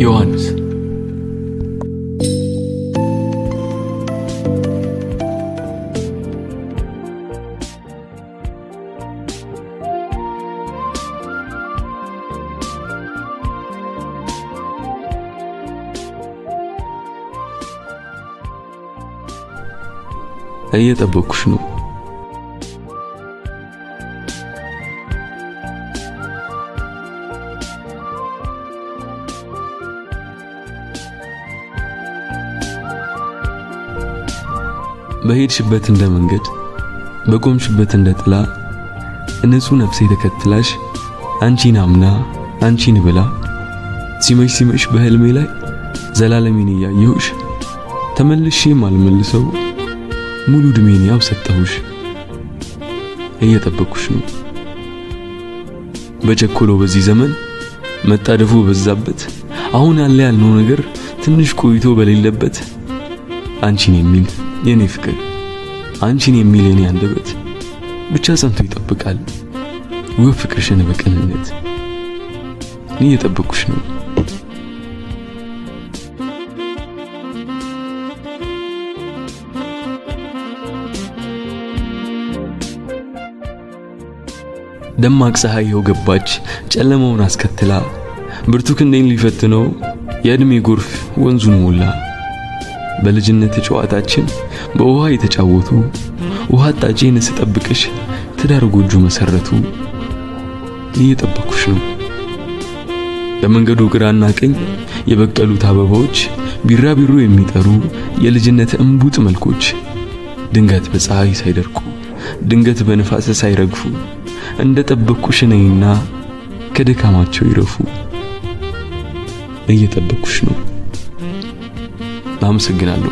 ዮሐንስ እየጠበኩሽ ነው። በሄድሽበት እንደ መንገድ በቆምሽበት እንደ ጥላ ንጹህ ነፍሴ ተከትላሽ አንቺን አምና አንቺን ብላ ሲመሽ በህልሜ ላይ ዘላለሜን ያየሁሽ ተመልሼም አልመልሰው ሙሉ እድሜን ያው ሰጠሁሽ። እየጠበኩሽ ነው። በቸኮሎ በዚህ ዘመን መጣደፉ በዛበት አሁን ያልነው ነገር ትንሽ ቆይቶ በሌለበት አንቺን የሚል የኔ ፍቅር አንቺን የሚል የኔ አንደበት ብቻ ሰምቶ ይጠብቃል ውብ ፍቅርሽን በቅንነት። እየጠበኩሽ ነው። ደማቅ ፀሐይ ገባች ጨለማውን አስከትላ ብርቱ ክንዴን ሊፈትነው የእድሜ ጎርፍ ወንዙን ሞላ። በልጅነት ጨዋታችን በውሃ የተጫወቱ ውሃ ጣጪን ስጠብቅሽ ትዳር ጎጆ መሰረቱ። እየጠበኩሽ ነው። በመንገዱ ግራና ቀኝ የበቀሉት አበባዎች ቢራቢሮ የሚጠሩ የልጅነት እንቡጥ መልኮች ድንገት በፀሐይ ሳይደርቁ ድንገት በንፋስ ሳይረግፉ እንደ ጠበኩሽ ነኝና ከደካማቸው ይረፉ። እየጠበኩሽ ነው። አመሰግናለሁ።